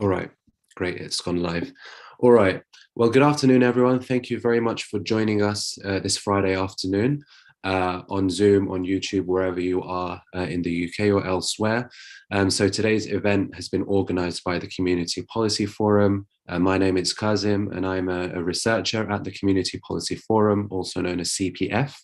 All right, great. It's gone live. All right. Well, good afternoon, everyone. Thank you very much for joining us this Friday afternoon on Zoom, on YouTube, wherever you are in the UK or elsewhere. So today's event has been organized by the Community Policy Forum. My name is Kazim, and I'm a researcher at the Community Policy Forum, also known as CPF,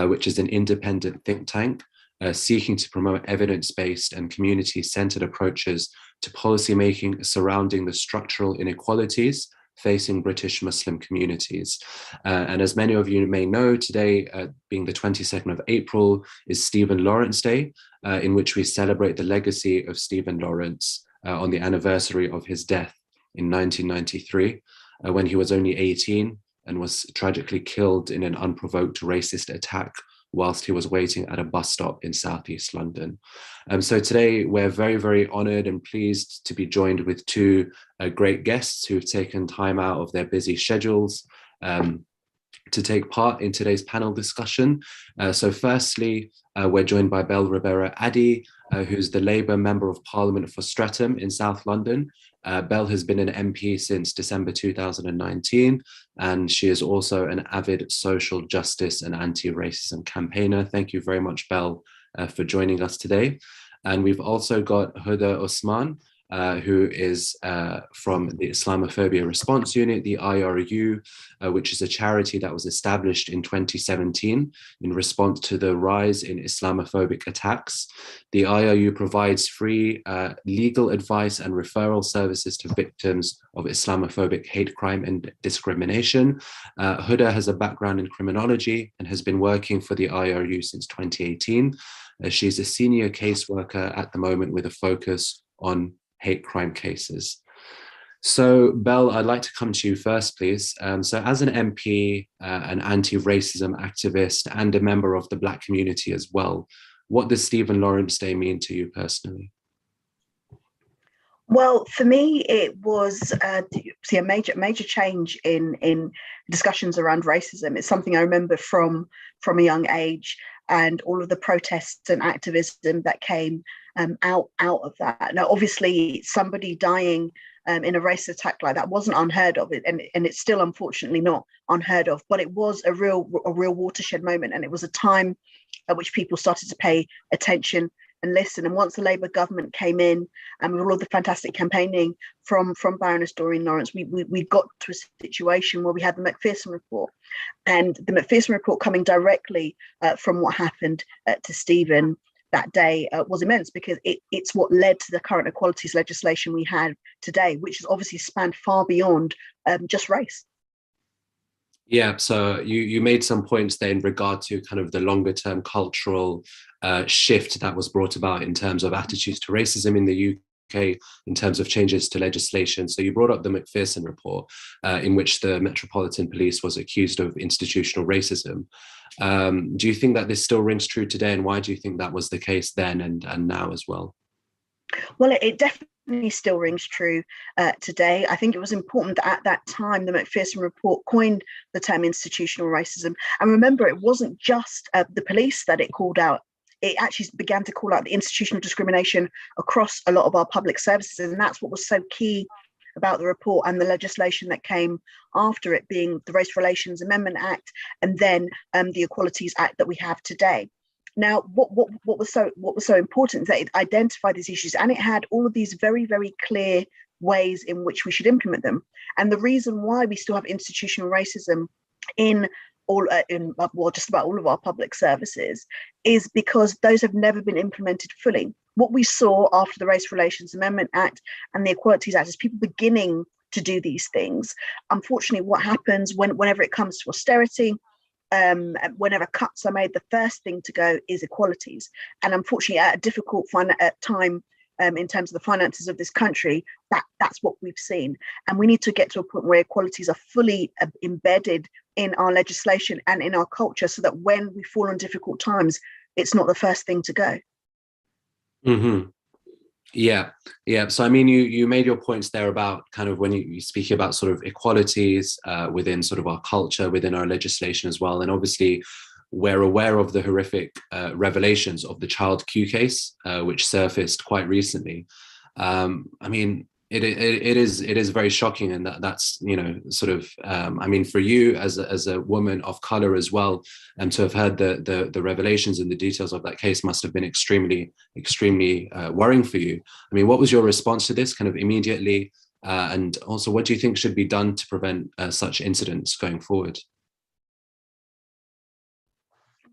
which is an independent think tank seeking to promote evidence-based and community-centered approaches to policymaking surrounding the structural inequalities facing British Muslim communities. And as many of you may know, today, being the 22nd of April, is Stephen Lawrence Day, in which we celebrate the legacy of Stephen Lawrence on the anniversary of his death in 1993, when he was only 18 and was tragically killed in an unprovoked racist attack whilst he was waiting at a bus stop in Southeast London. So today we're very, very honored and pleased to be joined with two great guests who've taken time out of their busy schedules to take part in today's panel discussion. So firstly, we're joined by Belle Ribeiro-Addy, who's the Labour Member of Parliament for Streatham in South London. Belle has been an MP since December 2019, and she is also an avid social justice and anti-racism campaigner. Thank you very much, Belle, for joining us today. And we've also got Huda Osman, who is from the Islamophobia Response Unit, the IRU, which is a charity that was established in 2017 in response to the rise in Islamophobic attacks. The IRU provides free legal advice and referral services to victims of Islamophobic hate crime and discrimination. Huda has a background in criminology and has been working for the IRU since 2018. She's a senior caseworker at the moment with a focus on hate crime cases. So, Belle, I'd like to come to you first, please. So as an MP, an anti-racism activist, and a member of the Black community as well, what does Stephen Lawrence Day mean to you personally? Well, for me, it was a major change in discussions around racism. It's something I remember from a young age, and all of the protests and activism that came out of that. Now, obviously, somebody dying in a racist attack like that wasn't unheard of, and it's still unfortunately not unheard of. But it was a real watershed moment, and it was a time at which people started to pay attention and listen. And once the Labour government came in, and with all of the fantastic campaigning from Baroness Doreen Lawrence, we got to a situation where we had the Macpherson report, and the Macpherson report coming directly from what happened to Stephen that day was immense, because it's what led to the current equalities legislation we have today, which has obviously spanned far beyond just race. Yeah, so you made some points there in regard to kind of the longer term cultural shift that was brought about in terms of attitudes to racism in the UK, in terms of changes to legislation. So you brought up the Macpherson report, in which the Metropolitan Police was accused of institutional racism. Do you think that this still rings true today, and why do you think that was the case then and now as well? Well, it definitely still rings true today. I think it was important that at that time the Macpherson report coined the term institutional racism. And remember, it wasn't just the police that it called out. It actually began to call out the institutional discrimination across a lot of our public services. And that's what was so key about the report and the legislation that came after it, being the Race Relations Amendment Act, and then the Equalities Act that we have today. Now, what was so important is that it identified these issues, and it had all of these very, very clear ways in which we should implement them. And the reason why we still have institutional racism in just about all of our public services is because those have never been implemented fully. What we saw after the Race Relations Amendment Act and the Equalities Act is people beginning to do these things. Unfortunately, what happens whenever it comes to austerity, whenever cuts are made, the first thing to go is equalities. And unfortunately, at a difficult time in terms of the finances of this country, that's what we've seen. And we need to get to a point where equalities are fully embedded in our legislation and in our culture, so that when we fall on difficult times, it's not the first thing to go. Mm-hmm. Yeah. So, I mean, you made your points there about kind of when you speak about sort of equalities within sort of our culture, within our legislation as well. And obviously, we're aware of the horrific revelations of the Child Q case, which surfaced quite recently. I mean, It is very shocking, and that's, you know, sort of I mean, for you as a woman of color as well, and to have heard the revelations and the details of that case must have been extremely worrying for you. I mean, what was your response to this kind of immediately, and also what do you think should be done to prevent such incidents going forward?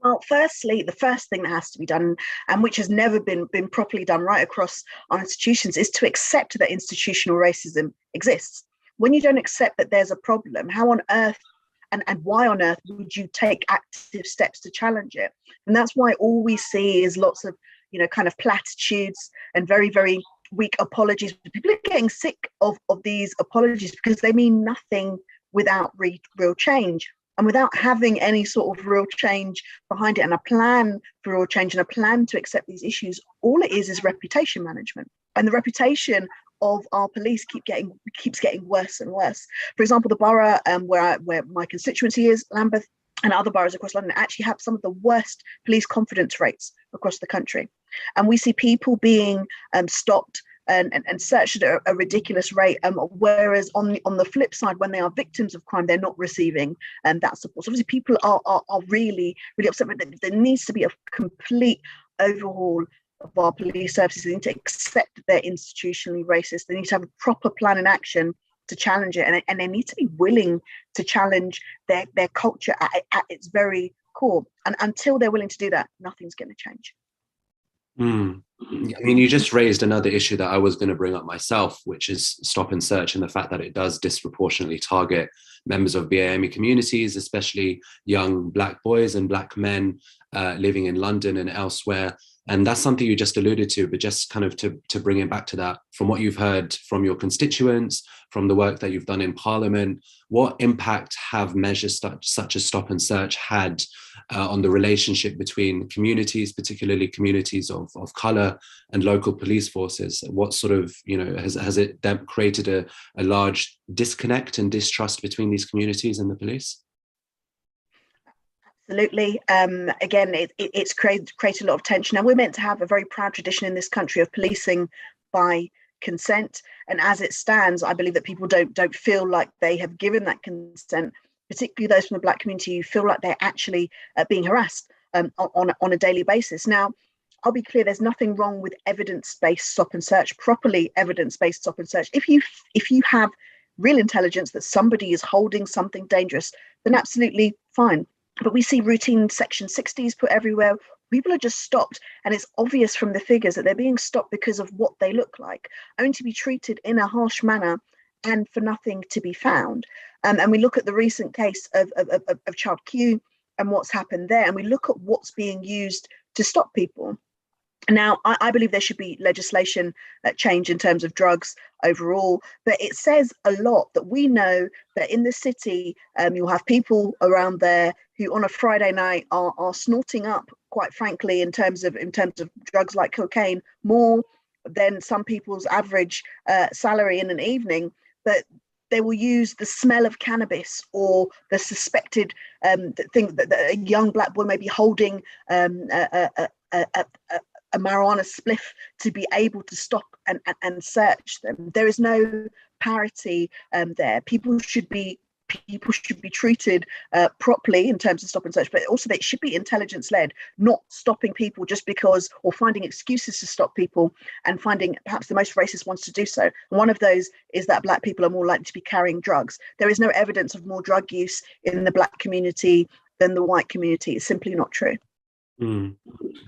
Well, firstly, the first thing that has to be done, and which has never been properly done right across our institutions, is to accept that institutional racism exists. When you don't accept that there's a problem, how on earth and why on earth would you take active steps to challenge it? And that's why all we see is lots of, you know, kind of platitudes and very, very weak apologies. People are getting sick of these apologies because they mean nothing without real change. And without having any sort of real change behind it, and a plan for real change and a plan to accept these issues, all it is reputation management. And the reputation of our police keeps getting worse and worse. For example, the borough where my constituency is, Lambeth, and other boroughs across London actually have some of the worst police confidence rates across the country. And we see people being stopped and searched at a ridiculous rate, whereas on the flip side, when they are victims of crime, they're not receiving that support. So obviously people are really upset, but there needs to be a complete overhaul of our police services. They need to accept that they're institutionally racist. They need to have a proper plan in action to challenge it, and they need to be willing to challenge their culture at its very core. And until they're willing to do that, nothing's going to change. Mm. I mean, you just raised another issue that I was going to bring up myself, which is stop and search, and the fact that it does disproportionately target members of BAME communities, especially young Black boys and Black men living in London and elsewhere. And that's something you just alluded to, but just kind of to bring it back to that, from what you've heard from your constituents, from the work that you've done in Parliament, what impact have measures such as stop and search had on the relationship between communities, particularly communities of colour, and local police forces? What sort of, you know, has it created a large disconnect and distrust between these communities and the police? Absolutely. Again, it's created a lot of tension. Now, we're meant to have a very proud tradition in this country of policing by consent, and as it stands, I believe that people don't feel like they have given that consent, particularly those from the Black community who feel like they're actually being harassed on a daily basis. Now, I'll be clear, there's nothing wrong with evidence-based stop and search, properly evidence-based stop and search. If you have real intelligence that somebody is holding something dangerous, then absolutely fine. But we see routine Section 60s put everywhere. People are just stopped, and it's obvious from the figures that they're being stopped because of what they look like, only to be treated in a harsh manner and for nothing to be found. And we look at the recent case of Child Q and what's happened there, and we look at what's being used to stop people. Now, I believe there should be legislation change in terms of drugs overall, but it says a lot that we know that in the city, you'll have people around there who on a Friday night are snorting up, quite frankly, in terms of drugs like cocaine, more than some people's average salary in an evening. But they will use the smell of cannabis or the suspected thing that a young Black boy may be holding a marijuana spliff to be able to stop and search them. There is no parity there. People should be treated properly in terms of stop and search, but also they should be intelligence-led, not stopping people just because, or finding excuses to stop people and finding perhaps the most racist ones to do so. And one of those is that Black people are more likely to be carrying drugs. There is no evidence of more drug use in the Black community than the white community. It's simply not true. Mm,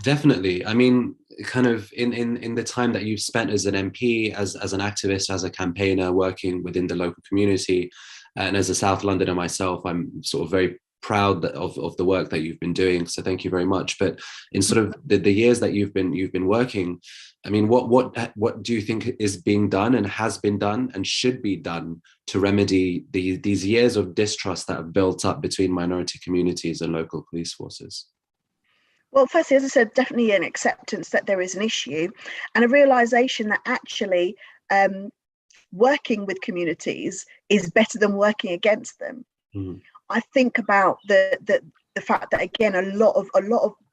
definitely. I mean, kind of in the time that you've spent as an MP, as an activist, as a campaigner, working within the local community, and as a South Londoner myself, I'm sort of very proud of the work that you've been doing. So thank you very much. But in sort of the years that you've been working, I mean, what do you think is being done and has been done and should be done to remedy these years of distrust that have built up between minority communities and local police forces? Well, firstly, as I said, definitely an acceptance that there is an issue and a realization that actually working with communities is better than working against them. Mm. I think about the fact that, again, a lot of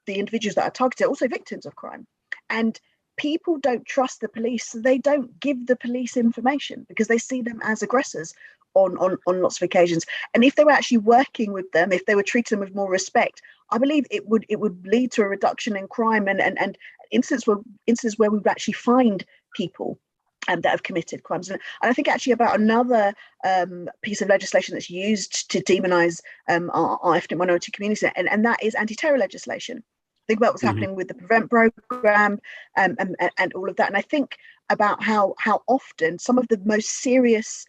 the individuals that are targeted are also victims of crime, and people don't trust the police, so they don't give the police information because they see them as aggressors on lots of occasions. And if they were actually working with them, if they were treating them with more respect, I believe it would lead to a reduction in crime and instances where we would actually find people that have committed crimes. And I think actually about another piece of legislation that's used to demonize our ethnic minority communities, and that is anti-terror legislation. Think about what's happening with the Prevent program and all of that. And I think about how often some of the most serious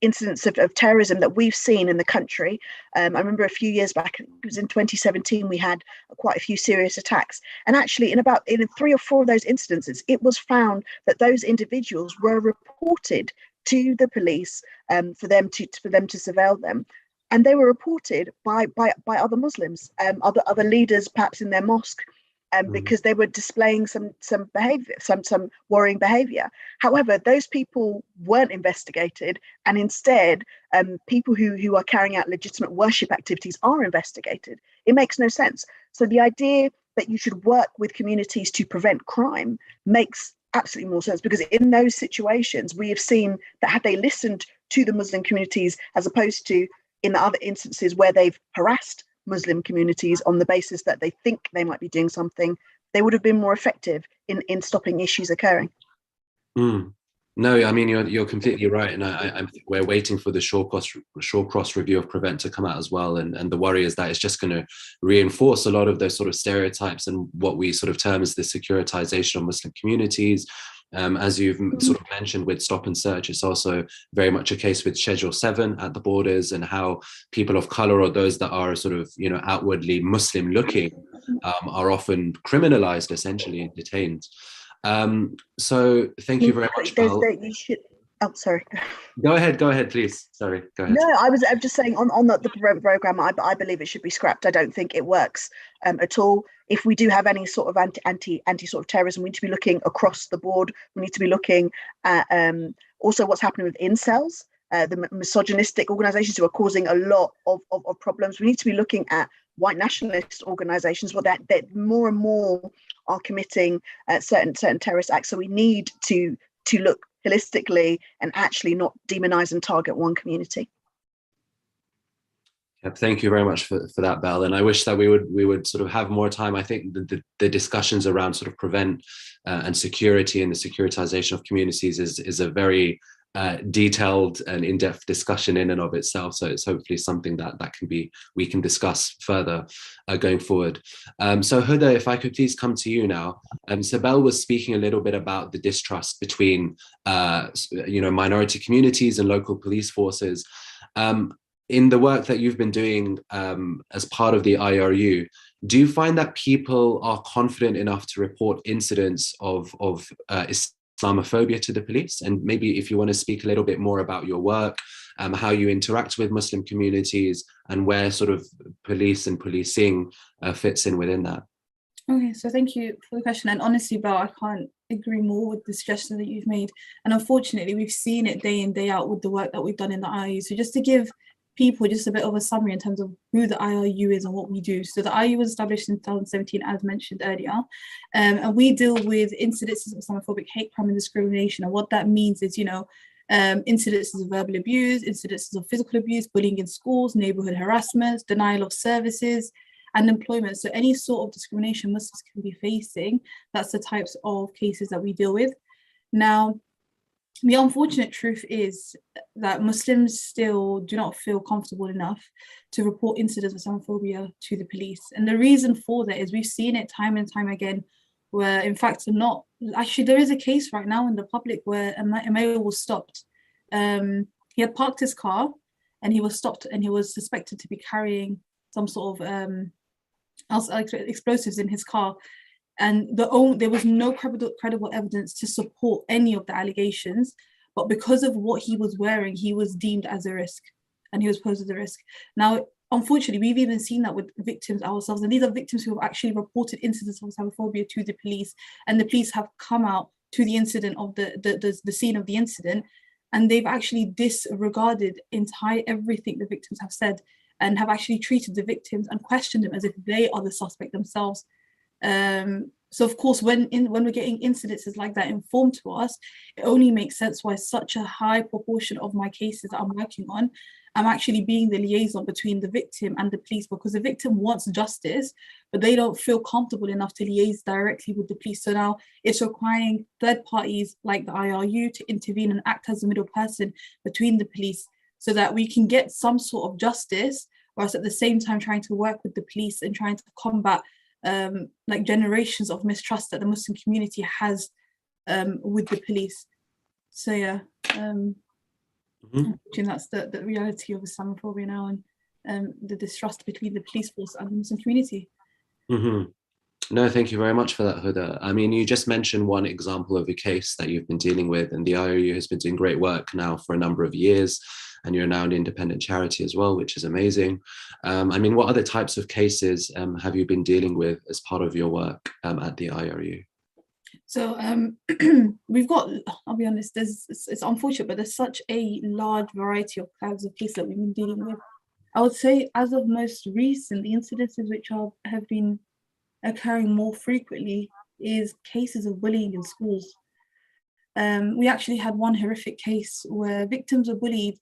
incidents of terrorism that we've seen in the country. I remember a few years back, it was in 2017, we had quite a few serious attacks. And actually in 3 or 4 of those instances, it was found that those individuals were reported to the police for them to surveil them. And they were reported by other Muslims, other leaders, perhaps in their mosque, because they were displaying some behavior, some worrying behavior. However, those people weren't investigated, and instead, people who are carrying out legitimate worship activities are investigated. It makes no sense. So the idea that you should work with communities to prevent crime makes absolutely more sense, because in those situations, we have seen that had they listened to the Muslim communities, as opposed to in the other instances where they've harassed Muslim communities on the basis that they think they might be doing something, they would have been more effective in stopping issues occurring. No, I mean, you're completely right, and we're waiting for the Shawcross review of Prevent to come out as well, and the worry is that it's just going to reinforce a lot of those sort of stereotypes and what we sort of term as the securitization of Muslim communities. As you've sort of mentioned with stop and search, it's also very much a case with Schedule 7 at the borders, and how people of color, or those that are sort of, outwardly Muslim looking, are often criminalized, essentially, and detained. So thank you very much, Belle. Oh, sorry. Go ahead, please. Sorry, go ahead. No, I'm just saying on the Prevent program, I believe it should be scrapped. I don't think it works at all. If we do have any sort of anti sort of terrorism, we need to be looking across the board. We need to be looking at also what's happening with incels, the misogynistic organizations who are causing a lot of problems. We need to be looking at white nationalist organizations, that more and more are committing certain terrorist acts. So we need to look holistically and actually not demonize and target one community. Thank you very much for that, Belle. And I wish that we would sort of have more time. I think the discussions around sort of Prevent and security and the securitization of communities is a very detailed and in-depth discussion in and of itself. So it's hopefully something that we can discuss further going forward. So Huda, if I could please come to you now. So Belle was speaking a little bit about the distrust between minority communities and local police forces. In the work that you've been doing as part of the IRU, do you find that people are confident enough to report incidents of Islamophobia to the police? And maybe if you want to speak a little bit more about your work, how you interact with Muslim communities, and where sort of police and policing fits in within that. Okay, so thank you for the question. And honestly, Belle, I can't agree more with the suggestion that you've made. And unfortunately, we've seen it day in, day out with the work that we've done in the IRU. So just to give people just a bit of a summary in terms of who the IRU is and what we do. So the IRU was established in 2017, as mentioned earlier, and we deal with incidences of Islamophobic hate crime and discrimination. And what that means is, incidences of verbal abuse, incidences of physical abuse, bullying in schools, neighborhood harassment, denial of services, and employment. So any sort of discrimination Muslims can be facing, that's the types of cases that we deal with. Now, the unfortunate truth is that Muslims still do not feel comfortable enough to report incidents of Islamophobia to the police. And the reason for that is we've seen it time and time again, where in fact there is a case right now in the public where a male was stopped. He had parked his car and he was stopped, and he was suspected to be carrying some sort of explosives in his car. And there was no credible evidence to support any of the allegations, but because of what he was wearing, he was deemed as a risk, and he was posed as a risk. Now, unfortunately, we've even seen that with victims ourselves, and these are victims who have actually reported incidents of Islamophobia to the police, and the police have come out to the incident of the scene of the incident, and they've actually disregarded everything the victims have said, and have actually treated the victims and questioned them as if they are the suspect themselves. So of course, when we're getting incidences like that informed to us, it only makes sense why such a high proportion of my cases that I'm working on, I'm actually being the liaison between the victim and the police, because the victim wants justice, but they don't feel comfortable enough to liaise directly with the police. So now it's requiring third parties like the IRU to intervene and act as a middle person between the police so that we can get some sort of justice, whilst at the same time trying to work with the police and trying to combat like generations of mistrust that the Muslim community has with the police. So yeah, that's the reality of Islamophobia now, and the distrust between the police force and the Muslim community. No, thank you very much for that, Huda. I mean, you just mentioned one example of a case that you've been dealing with, and the IOU has been doing great work now for a number of years, and you're now an independent charity as well, which is amazing. I mean, what other types of cases have you been dealing with as part of your work at the IRU? So we've got, I'll be honest, it's unfortunate, but there's such a large variety of kinds of cases that we've been dealing with. I would say as of most recent, the incidences which have been occurring more frequently is cases of bullying in schools. We actually had one horrific case where victims were bullied,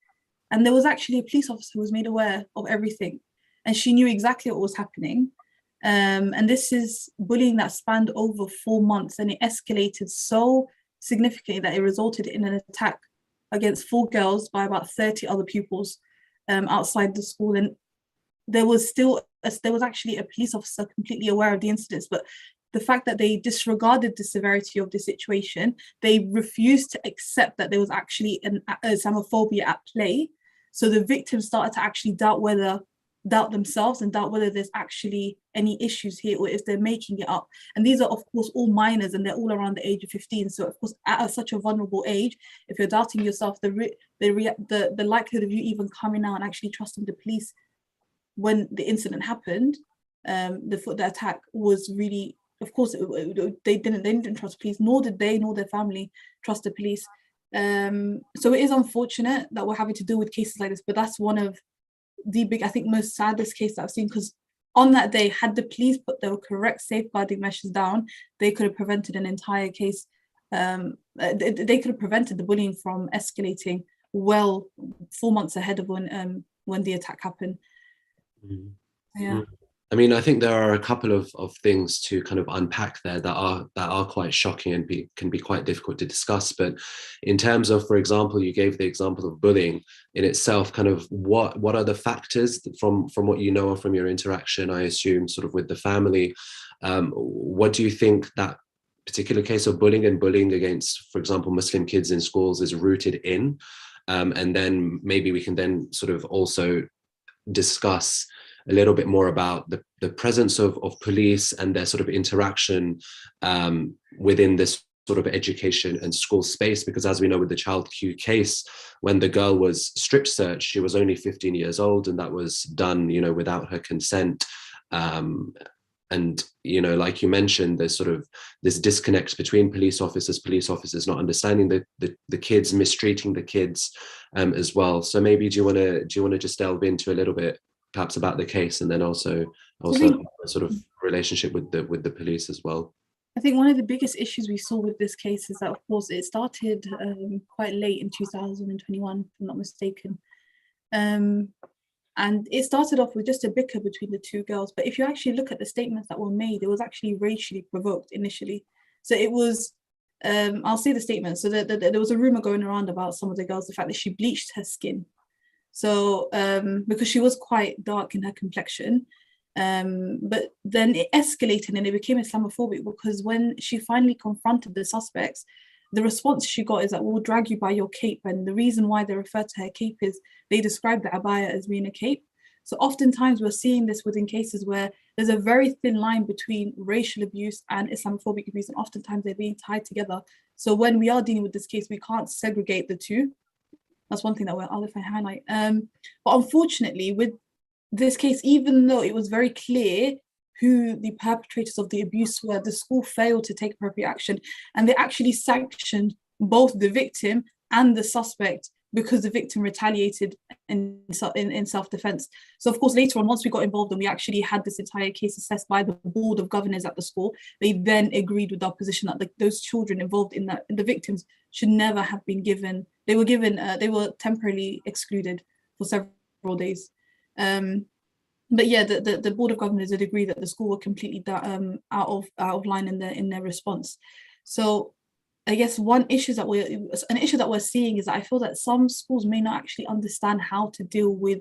and there was actually a police officer who was made aware of everything, and she knew exactly what was happening. And this is bullying that spanned over 4 months, and it escalated so significantly that it resulted in an attack against 4 girls by about 30 other pupils outside the school. And there was actually a police officer completely aware of the incidents, but the fact that they disregarded the severity of the situation, they refused to accept that there was actually a Islamophobia at play. So the victims started to actually doubt themselves and doubt whether there's actually any issues here or if they're making it up. And these are of course all minors, and they're all around the age of 15. So of course at such a vulnerable age, if you're doubting yourself, the likelihood of you even coming out and actually trusting the police when the incident happened, the attack was really, of course, they didn't trust police, nor did they nor their family trust the police. So it is unfortunate that we're having to deal with cases like this, but that's one of the big, I think, most saddest case that I've seen, because on that day, had the police put the correct safeguarding measures down, they could have prevented an entire case. They could have prevented the bullying from escalating well 4 months ahead of when the attack happened. Yeah. I mean, I think there are a couple of things to kind of unpack there that are quite shocking and can be quite difficult to discuss. But in terms of, for example, you gave the example of bullying in itself, kind of what are the factors from what you know from your interaction, I assume, sort of with the family? What do you think that particular case of bullying and bullying against, for example, Muslim kids in schools is rooted in? And then maybe we can then sort of also discuss a little bit more about the presence of police and their sort of interaction within this sort of education and school space, because as we know with the Child Q case, when the girl was strip searched, she was only 15 years old, and that was done, you know, without her consent. And, you know, like you mentioned, there's sort of this disconnect between police officers not understanding the kids, mistreating the kids as well. So maybe do you want to just delve into a little bit perhaps about the case, and then also sort of relationship with the police as well? I think one of the biggest issues we saw with this case is that, of course, it started quite late in 2021, if I'm not mistaken. And it started off with just a bicker between the 2 girls. But if you actually look at the statements that were made, it was actually racially provoked initially. So it was, I'll say the statement. So there was a rumor going around about some of the girls, the fact that she bleached her skin. So because she was quite dark in her complexion, but then it escalated and it became Islamophobic, because when she finally confronted the suspects, the response she got is that we'll drag you by your cape. And the reason why they refer to her cape is they describe the abaya as being a cape. So oftentimes we're seeing this within cases where there's a very thin line between racial abuse and Islamophobic abuse, and oftentimes they're being tied together. So when we are dealing with this case, we can't segregate the two. That's one thing that I'll highlight. But unfortunately, with this case, even though it was very clear who the perpetrators of the abuse were, the school failed to take appropriate action, and they actually sanctioned both the victim and the suspect because the victim retaliated in self-defense. So of course, later on, once we got involved and we actually had this entire case assessed by the board of governors at the school, they then agreed with our position that those children involved in that, the victims, should never have been given. They were temporarily excluded for several days. But yeah, the board of governors did agree that the school were completely out of line in their response. So I guess an issue that we're seeing is that I feel that some schools may not actually understand how to deal with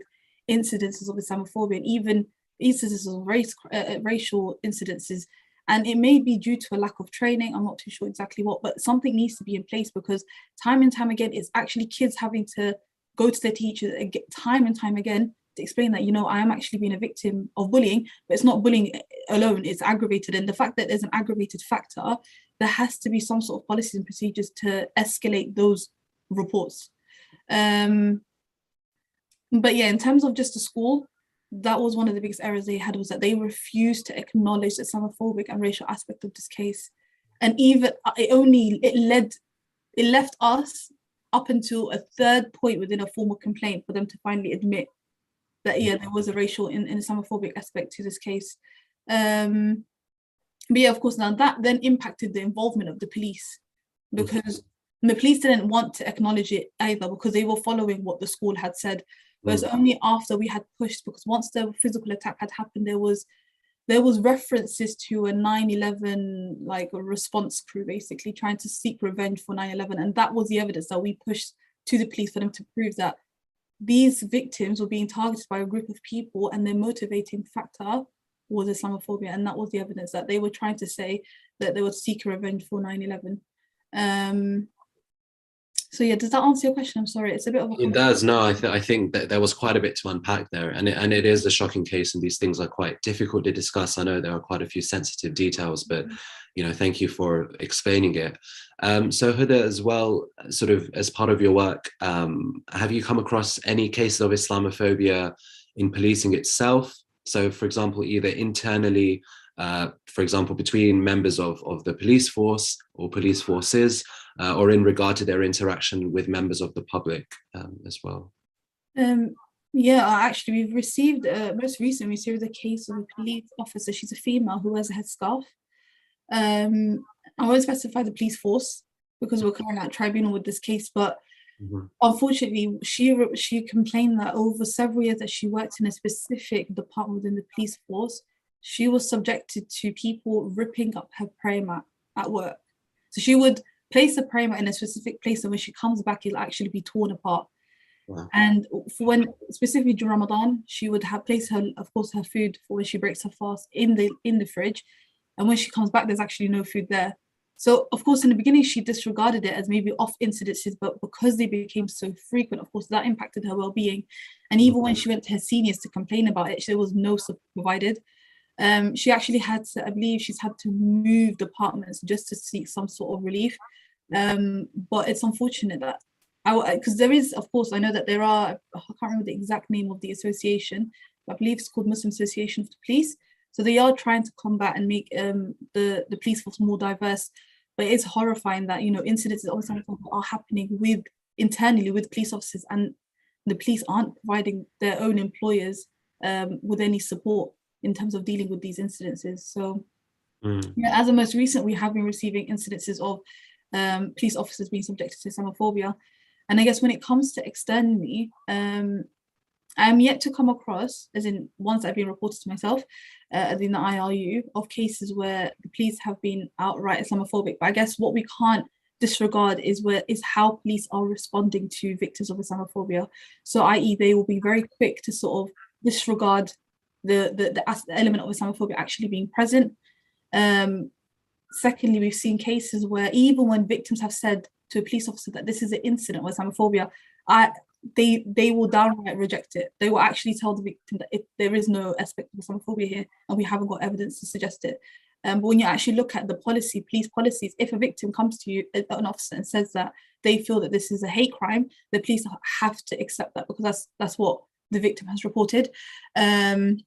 incidences of Islamophobia and even instances of racial incidences. And it may be due to a lack of training. I'm not too sure exactly what, but something needs to be in place, because time and time again, it's actually kids having to go to their teachers time and time again to explain that, I am actually being a victim of bullying, but it's not bullying alone, it's aggravated. And the fact that there's an aggravated factor, there has to be some sort of policies and procedures to escalate those reports. But yeah, in terms of just the school, that was one of the biggest errors they had, was that they refused to acknowledge the Islamophobic and racial aspect of this case. And even it left us up until a third point within a formal complaint for them to finally admit that, yeah, there was a racial and Islamophobic aspect to this case. But yeah, of course, now that then impacted the involvement of the police, because the police didn't want to acknowledge it either, because they were following what the school had said. But it's only after we had pushed, because once the physical attack had happened, there was references to a 9/11 like a response crew basically trying to seek revenge for 9/11, and that was the evidence that we pushed to the police for them to prove that these victims were being targeted by a group of people and their motivating factor was Islamophobia, and that was the evidence that they were trying to say that they would seek revenge for 9/11. So yeah, does that answer your question? I'm sorry, it's a bit of a... It does. No, I think that there was quite a bit to unpack there, and it is a shocking case, and these things are quite difficult to discuss. I know there are quite a few sensitive details, but thank you for explaining it. So Huda, as well, sort of as part of your work, have you come across any cases of Islamophobia in policing itself? So, for example, either internally, for example, between members of the police force or police forces, or in regard to their interaction with members of the public as well? Yeah, actually, we've received, most recently, we received a case of a police officer. She's a female who wears a headscarf. I won't specify the police force because we're currently at tribunal with this case, but unfortunately, she complained that over several years that she worked in a specific department within the police force, she was subjected to people ripping up her prayer mat at work. So she would place a prayer mat in a specific place, and when she comes back, it'll actually be torn apart. Wow. And for when, specifically during Ramadan, she would have placed her food for when she breaks her fast in the fridge, and when she comes back, there's actually no food there. So of course, in the beginning, she disregarded it as maybe off incidences, but because they became so frequent, of course, that impacted her well-being. And even when she went to her seniors to complain about it, there was no support provided. She actually had to, I believe she's had to move departments just to seek some sort of relief. But it's unfortunate that, because there is, of course, I know that there are, I can't remember the exact name of the association, but I believe it's called Muslim Association of the Police. So they are trying to combat and make the police force more diverse. But it's horrifying that, incidents are happening internally with police officers, and the police aren't providing their own employers with any support in terms of dealing with these incidences. So as the most recent, we have been receiving incidences of police officers being subjected to Islamophobia. And I guess when it comes to externally, I am yet to come across, as in ones that have been reported to myself, as in the IRU, of cases where the police have been outright Islamophobic. But I guess what we can't disregard is how police are responding to victims of Islamophobia. So i.e. they will be very quick to sort of disregard the element of Islamophobia actually being present. Secondly, we've seen cases where even when victims have said to a police officer that this is an incident with Islamophobia, they will downright reject it. They will actually tell the victim that there is no aspect of Islamophobia here, and we haven't got evidence to suggest it. But when you actually look at the police policies, if a victim comes to you, an officer, and says that they feel that this is a hate crime, the police have to accept that, because that's what the victim has reported. And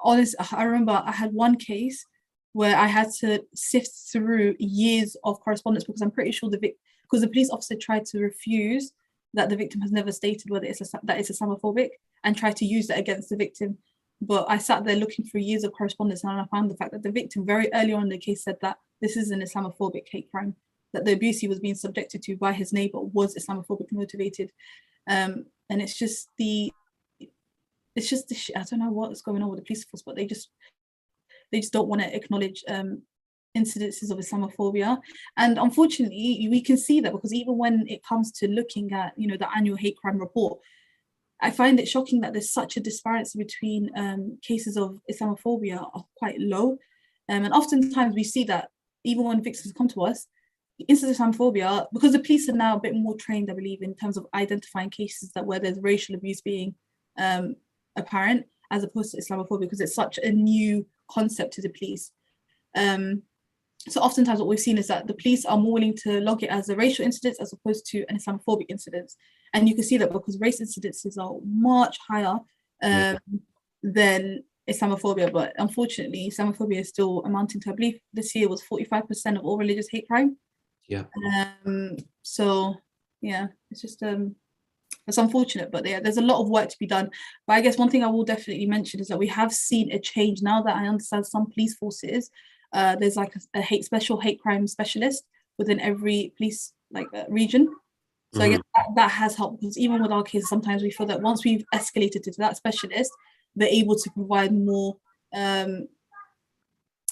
honestly, I remember I had one case where I had to sift through years of correspondence, because I'm pretty sure because the police officer tried to refuse that the victim has never stated whether that it's Islamophobic, and tried to use that against the victim. But I sat there looking through years of correspondence, and I found the fact that the victim very early on in the case said that this is an Islamophobic hate crime, that the abuse he was being subjected to by his neighbor was Islamophobic motivated. And it's just I don't know what's going on with the police force, but they just don't want to acknowledge incidences of Islamophobia. And unfortunately, we can see that, because even when it comes to looking at, the annual hate crime report, I find it shocking that there's such a disparity between cases of Islamophobia are quite low. And oftentimes we see that even when victims come to us, incidents of Islamophobia, because the police are now a bit more trained, I believe, in terms of identifying cases where there's racial abuse being apparent, as opposed to Islamophobia, because it's such a new concept to the police. So oftentimes what we've seen is that the police are more willing to log it as a racial incident as opposed to an Islamophobic incident. And you can see that because race incidences are much higher than Islamophobia. But unfortunately, Islamophobia is still amounting to, I believe this year was 45% of all religious hate crime. Yeah. So yeah, it's just it's unfortunate, but yeah, there's a lot of work to be done. But I guess one thing I will definitely mention is that we have seen a change now that I understand some police forces. There's like a special hate crime specialist within every police region. So I guess that has helped, because even with our cases, sometimes we feel that once we've escalated to that specialist, they're able to provide more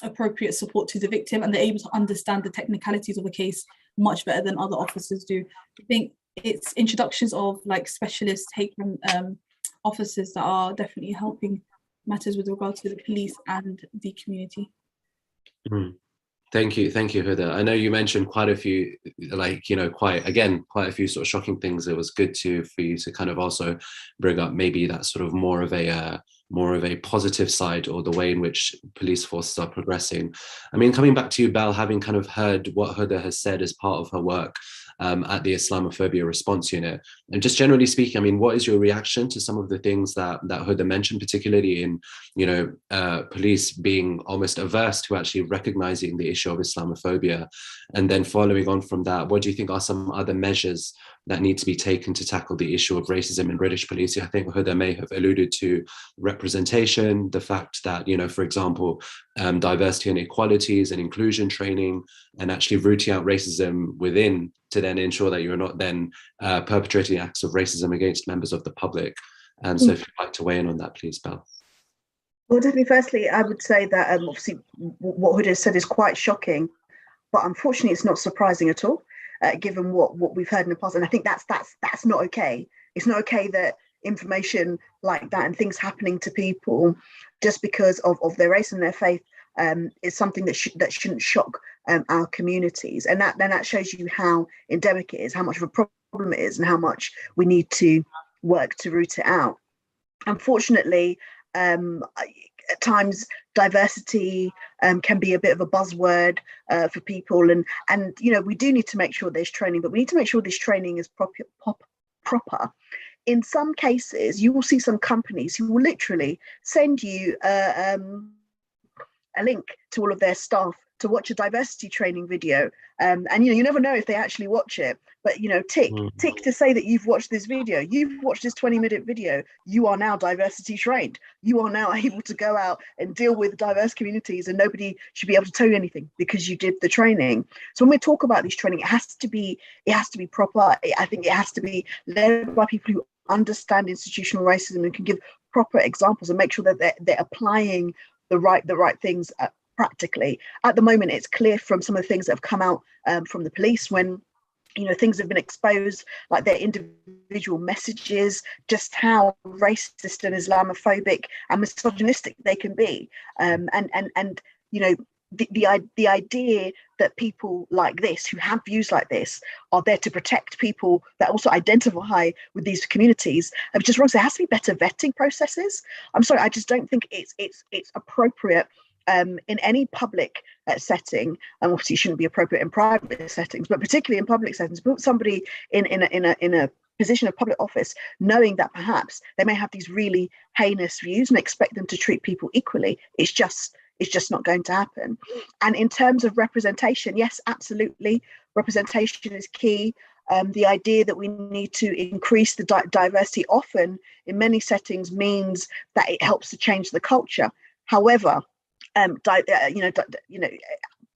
appropriate support to the victim, and they're able to understand the technicalities of a case much better than other officers do. I think it's introductions of specialist hate crime officers that are definitely helping matters with regard to the police and the community. Thank you, Huda. I know you mentioned quite a few, quite a few sort of shocking things. It was good for you to kind of also bring up maybe that sort of more of a positive side, or the way in which police forces are progressing. I mean, coming back to you, Belle, having kind of heard what Huda has said as part of her work at the Islamophobia response unit, and just generally speaking, I mean, what is your reaction to some of the things that Huda mentioned, particularly in police being almost averse to actually recognizing the issue of Islamophobia? And then following on from that, what do you think are some other measures that need to be taken to tackle the issue of racism in British policing? I think Huda may have alluded to representation, the fact that, for example, diversity and equalities and inclusion training, and actually rooting out racism within, to then ensure that you're not then perpetrating acts of racism against members of the public. And so if you'd like to weigh in on that, please, Belle. Well, definitely, firstly, I would say that obviously what Huda said is quite shocking, but unfortunately it's not surprising at all, given what we've heard in the past. And I think that's not okay. It's not okay that information like that and things happening to people just because of their race and their faith is something that shouldn't shock our communities. And that shows you how endemic it is, how much of a problem it is, and how much we need to work to root it out. Unfortunately, at times diversity can be a bit of a buzzword for people, and we do need to make sure there's training, but we need to make sure this training is proper. In some cases, you will see some companies who will literally send you a link to all of their staff to watch a diversity training video, and you never know if they actually watch it, but tick to say that you've watched this video, you've watched this 20-minute video, you are now diversity trained, you are now able to go out and deal with diverse communities, and nobody should be able to tell you anything because you did the training. So when we talk about this training, it has to be proper. I think it has to be led by people who understand institutional racism and can give proper examples and make sure that they're applying the right things practically. At the moment, it's clear from some of the things that have come out from the police when things have been exposed, like their individual messages, just how racist and Islamophobic and misogynistic they can be, and the idea that people like this who have views like this are there to protect people that also identify with these communities, just wrong. So there has to be better vetting processes. I'm sorry, I just don't think it's appropriate in any public setting, and obviously it shouldn't be appropriate in private settings, but particularly in public settings, put somebody in a position of public office knowing that perhaps they may have these really heinous views and expect them to treat people equally. It's just is just not going to happen. And in terms of representation, yes, absolutely, representation is key. The idea that we need to increase the diversity often in many settings means that it helps to change the culture. However,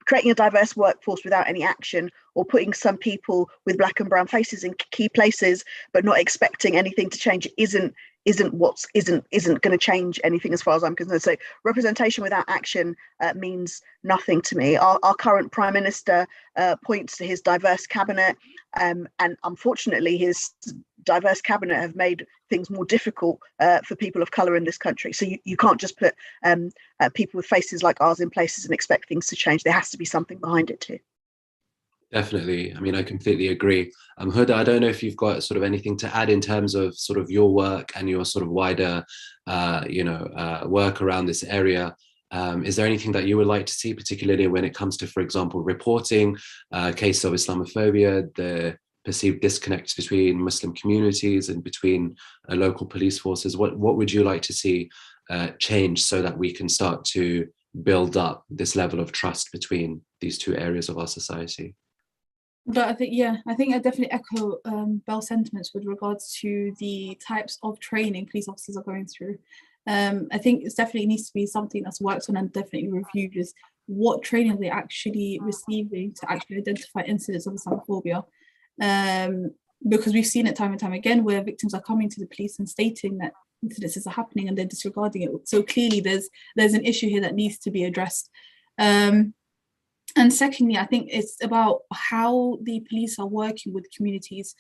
creating a diverse workforce without any action, or putting some people with black and brown faces in key places but not expecting anything to change isn't going to change anything as far as I'm concerned. So representation without action means nothing to me. Our current Prime Minister points to his diverse cabinet, and unfortunately his diverse cabinet have made things more difficult for people of colour in this country. So you can't just put people with faces like ours in places and expect things to change. There has to be something behind it too. Definitely. I mean, I completely agree. Huda, I don't know if you've got sort of anything to add in terms of sort of your work and your sort of wider, work around this area. Is there anything that you would like to see, particularly when it comes to, for example, reporting cases of Islamophobia, the perceived disconnects between Muslim communities and between local police forces? What would you like to see change so that we can start to build up this level of trust between these two areas of our society? But I think I definitely echo Belle's sentiments with regards to the types of training police officers are going through. I think it definitely needs to be something that's worked on and definitely reviewed, is what training are they actually receiving to actually identify incidents of Islamophobia. Because we've seen it time and time again where victims are coming to the police and stating that incidences are happening and they're disregarding it. So clearly there's an issue here that needs to be addressed. And secondly, I think it's about how the police are working with communities.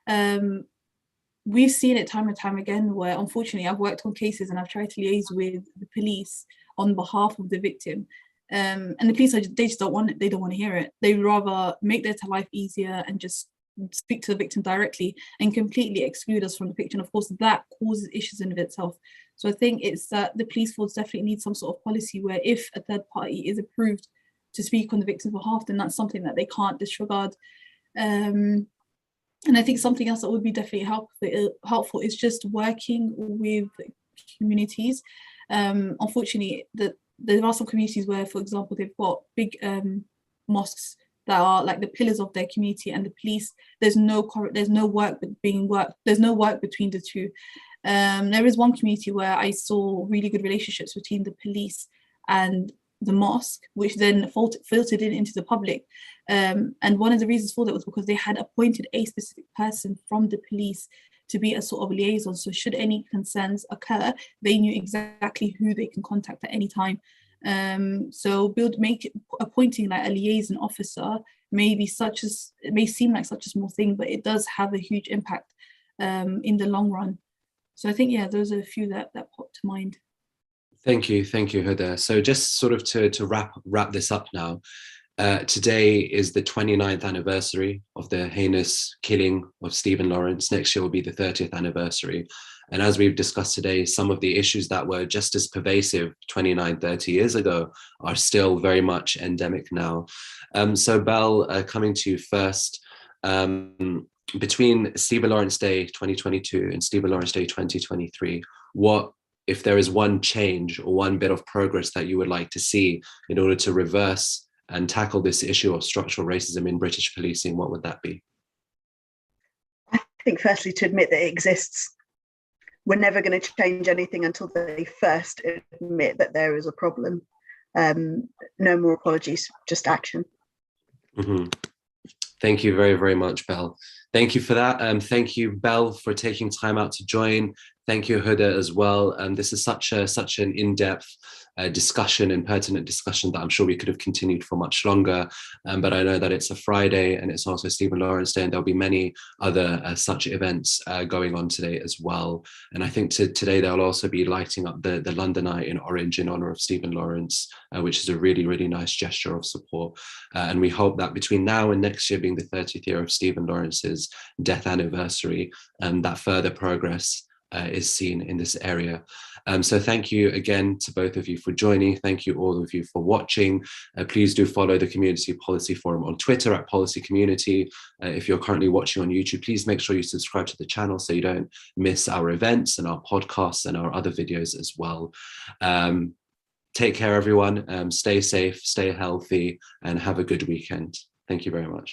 We've seen it time and time again where, unfortunately, I've worked on cases and I've tried to liaise with the police on behalf of the victim. And the police, they just don't want it. They don't want to hear it. They'd rather make their life easier and just speak to the victim directly and completely exclude us from the picture. And of course, that causes issues in of itself. So I think it's that the police force definitely needs some sort of policy where if a third party is approved to speak on the victim's behalf, then that's something that they can't disregard. And I think something else that would be definitely helpful is just working with communities. Unfortunately, there are some communities where, for example, they've got big mosques that are like the pillars of their community, and the police, there's no work between the two. There is one community where I saw really good relationships between the police and the mosque, which then filtered into the public. And one of the reasons for that was because they had appointed a specific person from the police to be a sort of liaison. So should any concerns occur, they knew exactly who they can contact at any time. So appointing like a liaison officer may seem like such a small thing, but it does have a huge impact in the long run. So I think, those are a few that pop to mind. Thank you, Huda. So just sort of to wrap this up now, today is the 29th anniversary of the heinous killing of Stephen Lawrence. Next year will be the 30th anniversary. And as we've discussed today, some of the issues that were just as pervasive 29, 30 years ago are still very much endemic now. So Belle, coming to you first, between Stephen Lawrence Day 2022 and Stephen Lawrence Day 2023, if there is one change or one bit of progress that you would like to see in order to reverse and tackle this issue of structural racism in British policing, what would that be? I think firstly to admit that it exists. We're never going to change anything until they first admit that there is a problem. No more apologies, just action. Mm-hmm. Thank you very, very much, Belle. Thank you for that. Thank you, Belle, for taking time out to join. Thank you, Huda, as well. This is such an in-depth discussion and pertinent discussion that I'm sure we could have continued for much longer. But I know that it's a Friday and it's also Stephen Lawrence Day, and there'll be many other such events going on today as well. And I think today they'll also be lighting up the London Eye in orange in honor of Stephen Lawrence, which is a really, really nice gesture of support. And we hope that between now and next year being the 30th year of Stephen Lawrence's death anniversary, that further progress is seen in this area. So thank you again to both of you for joining. Thank you all of you for watching. Please do follow the Community Policy Forum on Twitter at Policy Community. If you're currently watching on YouTube, please make sure you subscribe to the channel so you don't miss our events and our podcasts and our other videos as well. take care, everyone. Stay safe, stay healthy, and have a good weekend. Thank you very much.